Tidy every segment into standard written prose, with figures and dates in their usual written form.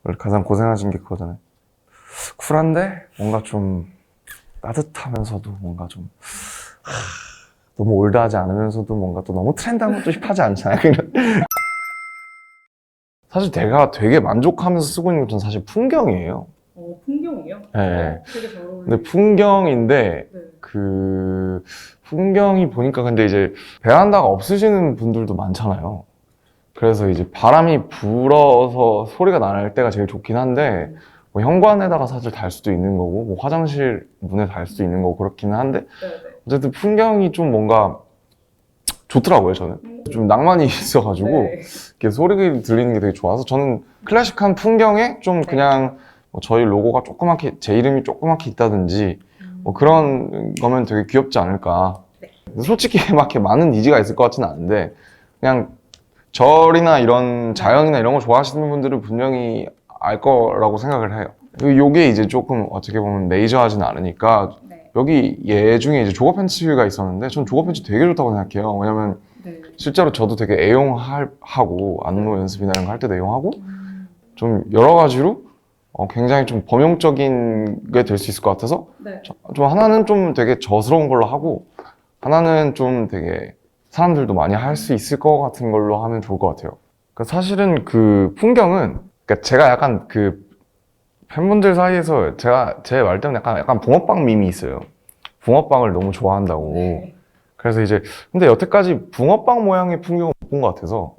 원래 가장 고생하신 게 그거잖아요. 쿨한데 뭔가 좀 따뜻하면서도 뭔가 좀 너무 올드하지 않으면서도 뭔가 또 너무 트렌드한 것도 힙하지 않잖아요. 사실 제가 되게 만족하면서 쓰고 있는 것은 사실 풍경이에요. 풍경이요? 네. 되게 잘 어울려요. 근데 풍경인데 네. 그 풍경이 보니까 근데 이제 베란다가 없으시는 분들도 많잖아요. 그래서 이제 바람이 불어서 소리가 날 때가 제일 좋긴 한데 뭐 현관에다가 사실 달 수도 있는 거고 뭐 화장실 문에 달 수도 있는 거고 그렇기는 한데 네네. 어쨌든 풍경이 좀 뭔가 좋더라고요. 저는 좀 낭만이 있어가지고 네. 이렇게 소리가 들리는 게 되게 좋아서 저는 클래식한 풍경에 좀 그냥 뭐 저희 로고가 조그맣게 제 이름이 조그맣게 있다든지 뭐 그런 거면 되게 귀엽지 않을까. 네. 솔직히 막 이렇게 많은 니즈가 있을 것 같지는 않은데 그냥 절이나 이런 자연이나 이런 거 좋아하시는 분들은 분명히 알 거라고 생각을 해요. 요게 이제 조금 어떻게 보면 메이저하진 않으니까 네. 여기 얘 중에 이제 조거 팬츠가 있었는데 전 조거 팬츠 되게 좋다고 생각해요. 왜냐면 네. 실제로 저도 되게 애용하고 안무 연습이나 이런 거 할 때도 애용하고 좀 여러 가지로 굉장히 좀 범용적인 게 될 수 있을 것 같아서 네. 좀 하나는 좀 되게 저스러운 걸로 하고 하나는 좀 되게 사람들도 많이 할 수 있을 것 같은 걸로 하면 좋을 것 같아요. 그러니까 사실은 그 풍경은 그러니까 제가 약간 그 팬분들 사이에서 제 말 때문에 약간 붕어빵 밈이 있어요. 붕어빵을 너무 좋아한다고. 네. 그래서 이제 근데 여태까지 붕어빵 모양의 풍경을 못 본 것 같아서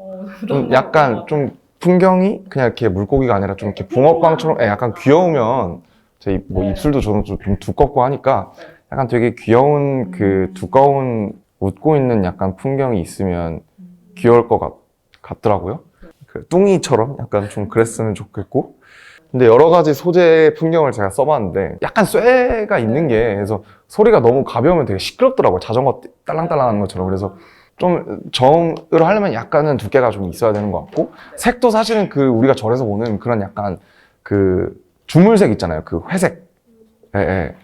좀 약간 좀 풍경이 그냥 이렇게 물고기가 아니라 좀 이렇게 붕어빵처럼 약간 귀여우면 제 뭐 네. 입술도 저는 좀 두껍고 하니까 약간 되게 귀여운 그 두꺼운 웃고 있는 약간 풍경이 있으면 귀여울 것 같더라고요. 그 뚱이처럼 약간 좀 그랬으면 좋겠고. 근데 여러 가지 소재의 풍경을 제가 써봤는데 약간 쇠가 있는 게 그래서 소리가 너무 가벼우면 되게 시끄럽더라고요. 자전거 딸랑딸랑 하는 것처럼. 그래서 좀 정을 하려면 약간은 두께가 좀 있어야 되는 것 같고 색도 사실은 그 우리가 절에서 보는 그런 약간 그 주물색 있잖아요. 그 회색. 예, 예.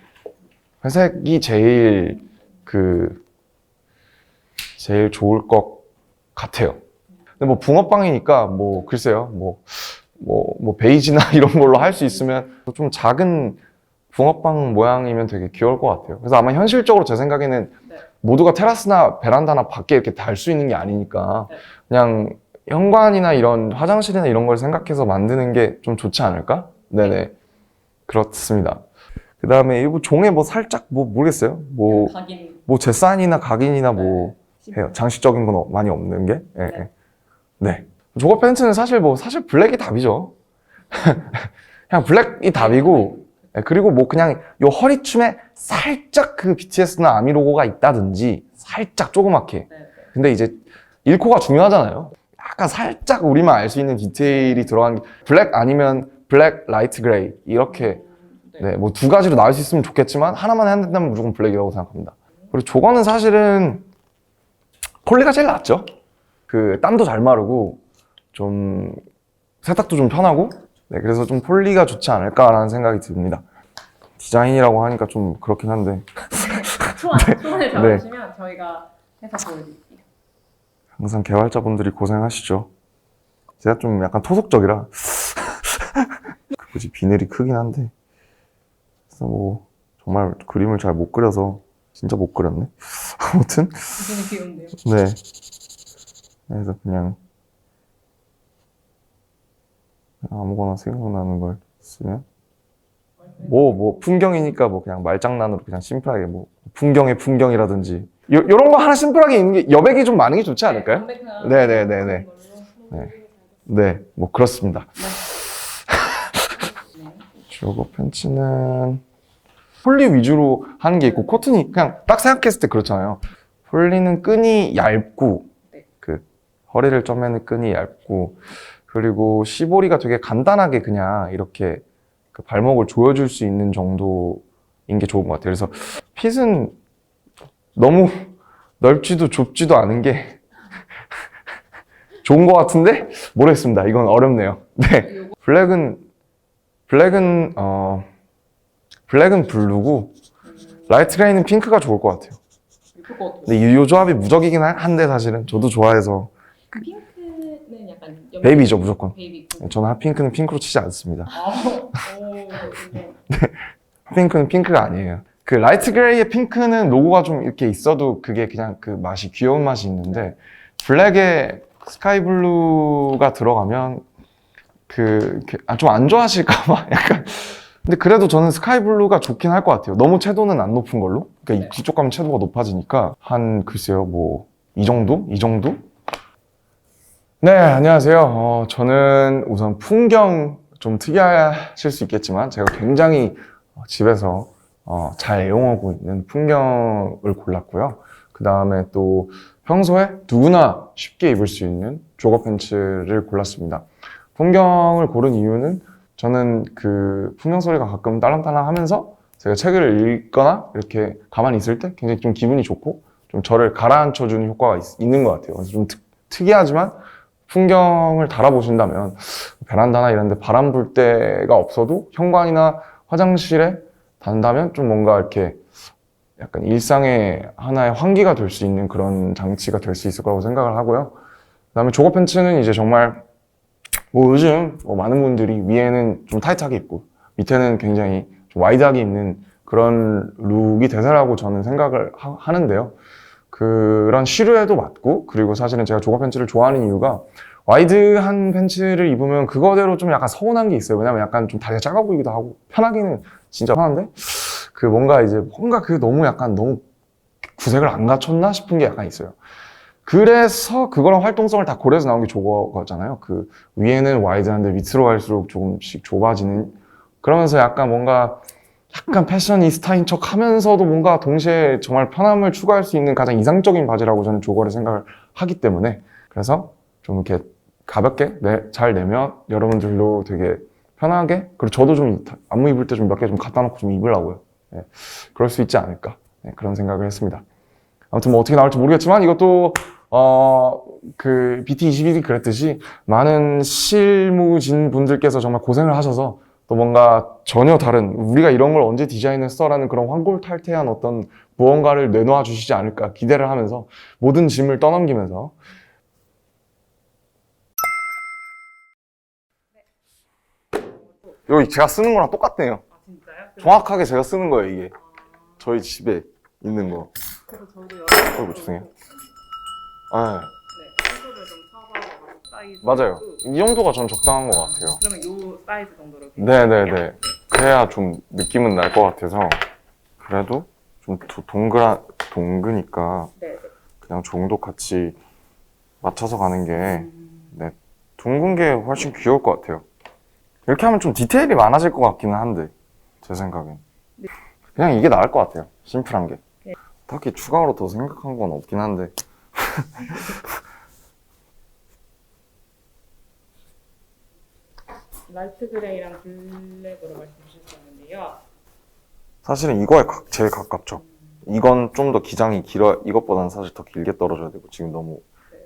회색이 제일 좋을 것 같아요. 근데 뭐 붕어빵이니까 뭐 글쎄요. 뭐 베이지나 이런 걸로 할 수 있으면 좀 작은 붕어빵 모양이면 되게 귀여울 것 같아요. 그래서 아마 현실적으로 제 생각에는 모두가 테라스나 베란다나 밖에 이렇게 달 수 있는 게 아니니까 그냥 현관이나 이런 화장실이나 이런 걸 생각해서 만드는 게 좀 좋지 않을까? 네네. 그렇습니다. 그 다음에 이거 종에 뭐 살짝 뭐 모르겠어요. 각인. 뭐 제사인이나 각인이나 뭐 해요. 장식적인 건 많이 없는 게. 예, 예. 네. 조거 팬츠는 사실 블랙이 답이죠. 그냥 블랙이 답이고, 예, 그리고 뭐 그냥 요 허리춤에 살짝 그 BTS나 아미 로고가 있다든지, 살짝 조그맣게. 근데 이제 1코가 중요하잖아요. 약간 살짝 우리만 알 수 있는 디테일이 들어간 게, 블랙 아니면 블랙, 라이트 그레이. 이렇게, 네, 뭐 두 가지로 나올 수 있으면 좋겠지만, 하나만 해야 된다면 무조건 블랙이라고 생각합니다. 그리고 조거는 사실은 폴리가 제일 낫죠. 그 땀도 잘 마르고, 좀 세탁도 좀 편하고 네, 그래서 좀 폴리가 좋지 않을까라는 생각이 듭니다. 디자인이라고 하니까 좀 그렇긴 한데 초안을 잡아주시면 저희가 해서 보여드릴게요. 항상 개발자분들이 고생하시죠. 제가 좀 약간 토속적이라 굳이 비늘이 크긴 한데 그래서 뭐 정말 그림을 잘 못 그려서 진짜 못 그렸네. 아무튼 되게 귀여운데요? 네, 그래서 그냥 아무거나 생각나는 걸 쓰면 뭐 풍경이니까 뭐 그냥 말장난으로 그냥 심플하게 뭐 풍경의 풍경이라든지 요런 거 하나 심플하게 있는 게 여백이 좀 많은 게 좋지 않을까요? 네네네네. 네, 뭐 그렇습니다. 조거 팬츠는 폴리 위주로 하는 게 있고 코튼이 그냥 딱 생각했을 때 그렇잖아요. 폴리는 끈이 얇고 그 허리를 쪼매는 끈이 얇고 그리고 시보리가 되게 간단하게 그냥 이렇게 그 발목을 조여줄 수 있는 정도인 게 좋은 것 같아요. 그래서 핏은 너무 넓지도 좁지도 않은 게 좋은 것 같은데 모르겠습니다. 이건 어렵네요. 네, 블랙은 블루고 라이트 그레이는 핑크가 좋을 것 같아요. 근데 이 조합이 무적이긴 한데 사실은 저도 좋아해서 핑크는 약간 베이비죠, 무조건. 베이비. 저는 핫핑크는 핑크로 치지 않습니다. 네. 핫핑크는 핑크가 아니에요. 그 라이트 그레이의 핑크는 로고가 좀 이렇게 있어도 그게 그냥 그 맛이 귀여운 맛이 있는데 블랙에 스카이 블루가 들어가면 좀 안 좋아하실까봐 약간. 근데 그래도 저는 스카이 블루가 좋긴 할 것 같아요. 너무 채도는 안 높은 걸로. 그러니까 네. 뒤쪽 가면 채도가 높아지니까 글쎄요, 뭐 이 정도? 이 정도? 네, 안녕하세요. 저는 우선 풍경 좀 특이하실 수 있겠지만 제가 굉장히 집에서 잘 애용하고 있는 풍경을 골랐고요. 그 다음에 또 평소에 누구나 쉽게 입을 수 있는 조거 팬츠를 골랐습니다. 풍경을 고른 이유는 저는 그 풍경 소리가 가끔 딸랑딸랑 하면서 제가 책을 읽거나 이렇게 가만히 있을 때 굉장히 좀 기분이 좋고 좀 저를 가라앉혀주는 효과가 있는 것 같아요. 그래서 좀 특이하지만 풍경을 달아보신다면 베란다나 이런 데 바람 불 때가 없어도 현관이나 화장실에 단다면 좀 뭔가 이렇게 약간 일상의 하나의 환기가 될 수 있는 그런 장치가 될 수 있을 거라고 생각을 하고요. 그 다음에 조거 팬츠는 이제 정말 뭐 요즘 많은 분들이 위에는 좀 타이트하게 입고 밑에는 굉장히 좀 와이드하게 입는 그런 룩이 대세라고 저는 생각을 하는데요. 그런 시류에도 맞고, 그리고 사실은 제가 조거 팬츠를 좋아하는 이유가 와이드한 팬츠를 입으면 그거대로 좀 약간 서운한 게 있어요. 왜냐면 약간 좀 다리가 작아 보이기도 하고 편하기는 진짜 편한데 그 뭔가 너무 약간 너무 구색을 안 갖췄나 싶은 게 약간 있어요. 그래서 그거랑 활동성을 다 고려해서 나온 게 조거잖아요. 그 위에는 와이드한데 밑으로 갈수록 조금씩 좁아지는, 그러면서 약간 패셔니스타인 척 하면서도 뭔가 동시에 정말 편함을 추구할 수 있는 가장 이상적인 바지라고 저는 조거를 생각을 하기 때문에, 그래서 좀 이렇게 가볍게 잘 내면 여러분들도 되게 편하게, 그리고 저도 좀 안무 입을 때 좀 몇 개 좀 갖다 놓고 좀 입으려고요. 네, 그럴 수 있지 않을까, 네, 그런 생각을 했습니다. 아무튼 뭐 어떻게 나올지 모르겠지만 이것도 그 BT21이 그랬듯이 많은 실무진 분들께서 정말 고생을 하셔서 또 뭔가 전혀 다른, 우리가 이런 걸 언제 디자인했어라는 그런 환골탈태한 어떤 무언가를 내놓아 주시지 않을까 기대를 하면서 모든 짐을 떠넘기면서. 여기 제가 쓰는 거랑 똑같네요. 아 진짜요? 정확하게 제가 쓰는 거예요, 이게. 저희 집에 있는 거. 그래서 저도 어이구, 죄송해요. 아, 네, 친구를 좀 찾아서 사이즈. 맞아요. 이 정도가 전 적당한 것 같아요. 그러면 요 사이즈 정도로. 네네네. 그래야 좀 느낌은 날 것 같아서. 그래도 좀 동그니까 네. 그냥 종도 같이 맞춰서 가는 게, 네, 둥근 게 훨씬 귀여울 것 같아요. 이렇게 하면 좀 디테일이 많아질 것 같기는 한데, 제 생각엔. 네. 그냥 이게 나을 것 같아요. 심플한 게. 네. 딱히 추가로 더 생각한 건 없긴 한데. 라이트 그레이랑 블랙으로 말씀 주셨었는데요. 사실은 이거에 제일 가깝죠. 이건 좀 더 기장이 길어, 이것보다는 사실 더 길게 떨어져야 되고, 지금 너무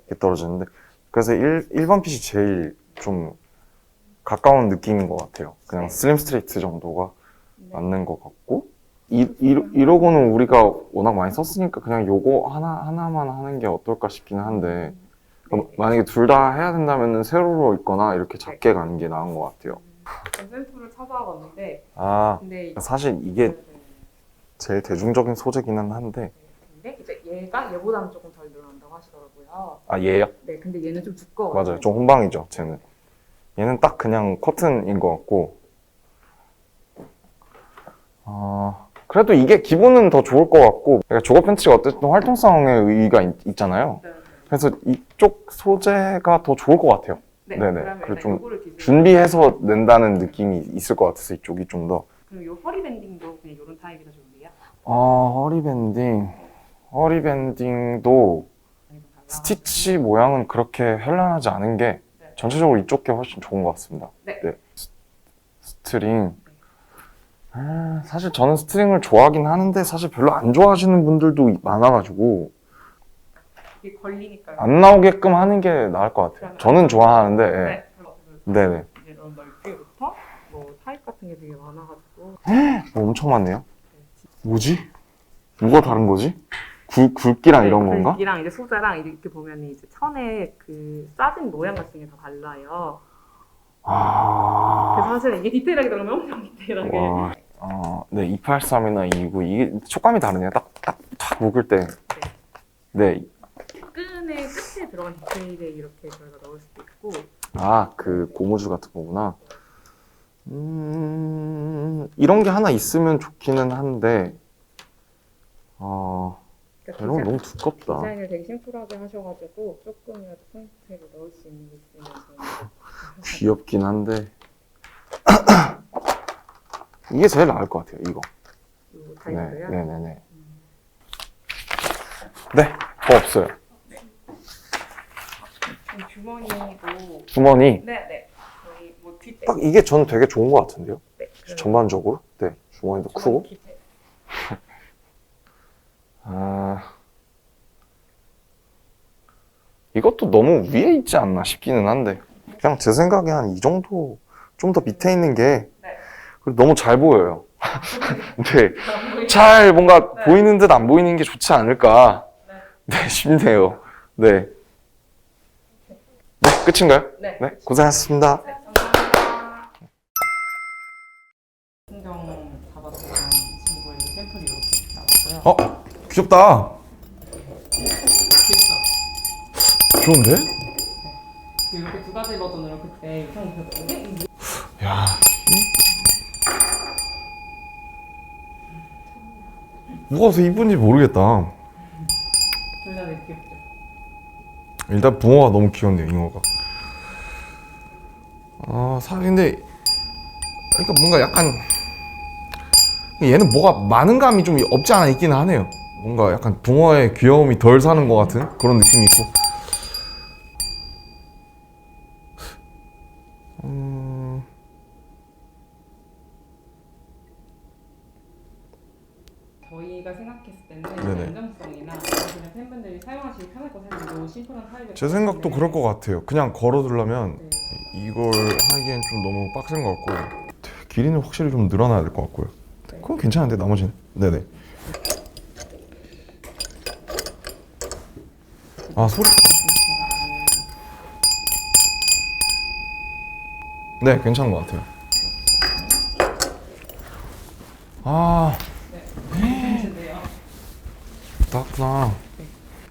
이렇게 떨어지는데. 그래서 1번 핏이 제일 좀 가까운 느낌인 것 같아요. 그냥 슬림 스트레이트 정도가 맞는 것 같고, 이러고는 우리가 워낙 많이 썼으니까 그냥 요거 하나만 하는 게 어떨까 싶기는 한데, 만약에 둘 다 해야 된다면 세로로 있거나 이렇게 작게 가는 게 나은 것 같아요. 샘플을 찾아봤는데, 아, 근데 사실 이게 제일 대중적인 소재기는 한데. 근데 이제 얘보다는 조금 덜 늘어난다고 하시더라고요. 아, 얘요? 네, 근데 얘는 좀 두꺼워요. 맞아요. 좀 혼방이죠, 쟤는. 얘는 딱 그냥 커튼인 것 같고. 그래도 이게 기분은 더 좋을 것 같고, 그러니까 조거 팬츠가 어쨌든 활동성의 의의가 있잖아요. 네. 그래서 이쪽 소재가 더 좋을 것 같아요. 네, 네네. 그러면 그리고 일단 좀 요거를 기준으로. 준비해서 낸다는 느낌이 있을 것 같아서 이쪽이 좀 더. 그럼 요 허리 밴딩도 그냥 요런 타입이 더 좋은데요? 허리밴딩도 스티치 모양은 그렇게 현란하지 않은 게 네. 전체적으로 이쪽 게 훨씬 좋은 것 같습니다. 네. 스트링. 사실 저는 스트링을 좋아하긴 하는데 사실 별로 안 좋아하시는 분들도 많아가지고 이게 걸리니까요. 안 나오게끔 하는 게 나을 것 같아요. 저는 좋아하는데. 예. 네. 네네. 이런 넓이부터 뭐 타입 같은 게 되게 많아가지고. 엄청 많네요. 뭐지? 뭐가 다른 거지? 굵기랑 이런 건가? 굵기랑 이제 소자랑 이렇게 보면 이제 천에 그 싸진 모양 같은 게 다 달라요. 아. 그래서 사실 이게 디테일하게 들어가면 엄청 디테일하게. 와. 네, 283이나 229 이게 촉감이 다르네요. 딱 묶을 때. 네. 끈의 끝에 들어간 디테일에 이렇게 저희가 넣을 수도 있고. 그 고무줄 같은 거구나. 이런 게 하나 있으면 좋기는 한데, 그러니까 이런 건 너무 두껍다. 디자인을 되게 심플하게 하셔가지고 조금이라도 포인트를 넣을 수 있는 게 있으면 저는 귀엽긴 한데. 이게 제일 나을 것 같아요, 이거. 이 다이어트요. 네네네. 네, 더 없어요. 주머니도 주머니. 네네 저희 뭐 뒷대 딱 이게 저는 되게 좋은 것 같은데요? 네, 그래서 전반적으로. 네, 주머니도 크고. 주머니 뒷대. 이것도 너무 위에 있지 않나 싶기는 한데. 그냥 제 생각에 한 이 정도, 좀 더 밑에 있는 게 네. 그리고 너무 잘 보여요. 네. 잘 뭔가 네. 보이는 듯 안 보이는 게 좋지 않을까. 네. 네, 싶네요. 네. 네, 끝인가요? 네. 네, 고생하셨습니다. 네, 감사합니다. 신경 잡아주는 친구의 샘플이 이렇게 나왔고요. 귀엽다. 귀엽죠? 좋은데? 이렇게 두 가지 버전으로 그때 유통 입혔던 게 야. 누가 더 이쁜지 모르겠다. 둘 다 되게 귀엽죠? 일단 붕어가 너무 귀엽네요, 잉어가. 근데 그러니까 뭔가 약간 얘는 뭐가 많은 감이 좀 없지 않아 있긴 하네요. 뭔가 약간 붕어의 귀여움이 덜 사는 것 같은 그런 느낌이 있고. 저희가 생각했을 때는 네네. 안정성이나 그냥 팬분들이 사용하시기 편할 것 같아서 심플한 타입을 제 생각도 그럴 것 같아요. 그냥 걸어두려면 네. 이걸 하기엔 좀 너무 빡센 것 같고 길이는 확실히 좀 늘어나야 될 것 같고요. 그건 괜찮은데 나머지는. 네네. 소리. 네, 괜찮은 것 같아요. 괜찮은데요? 낫구나.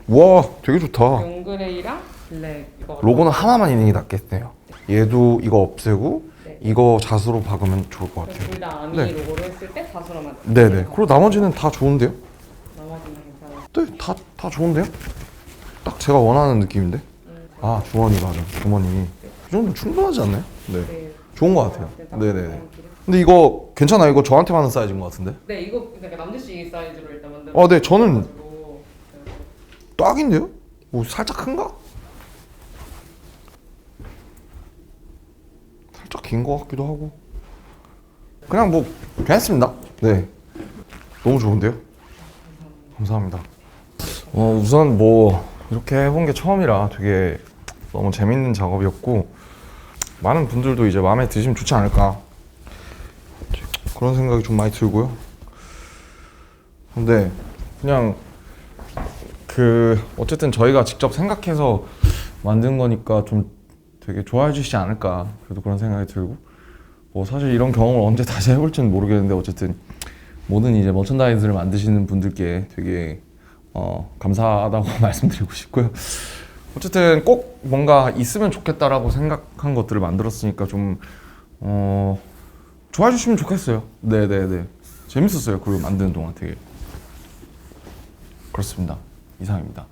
와, 되게 좋다. 용그레이랑 블랙 이거 로고는 하나만 있는 게 낫겠네요. 얘도 이거 없애고 네. 이거 자수로 박으면 좋을 것 같아요. 둘다 아미 네. 로고를 했을 때 자수로만 네네. 그리고 나머지는 다 좋은데요? 나머지는 괜찮아요. 네, 다 좋은데요? 딱 제가 원하는 느낌인데? 주머니 맞아. 주머니. 이 정도 충분하지 않나요? 네. 네. 좋은 것 같아요. 네, 딱 네네네. 그런 근데 이거 괜찮아요? 이거 저한테 맞는 사이즈인 것 같은데? 네, 이거 그러니까 남자식 사이즈로 일단 만들어. 네, 저는 가지고 딱인데요? 뭐 살짝 큰가? 살짝 긴 것 같기도 하고. 그냥 뭐 괜찮습니다. 네, 너무 좋은데요? 감사합니다. 우선 뭐 이렇게 해본 게 처음이라 되게 너무 재밌는 작업이었고 많은 분들도 이제 마음에 드시면 좋지 않을까 그런 생각이 좀 많이 들고요. 근데 그냥 어쨌든 저희가 직접 생각해서 만든 거니까 좀 되게 좋아해 주시지 않을까 그래도 그런 생각이 들고 뭐 사실 이런 경험을 언제 다시 해볼지는 모르겠는데 어쨌든 모든 이제 머천다이즈를 만드시는 분들께 되게 감사하다고 말씀드리고 싶고요. 어쨌든 꼭 뭔가 있으면 좋겠다라고 생각한 것들을 만들었으니까 좀 좋아해 주시면 좋겠어요. 네네네. 재밌었어요. 그걸 만드는 동안 되게. 그렇습니다. 이상입니다.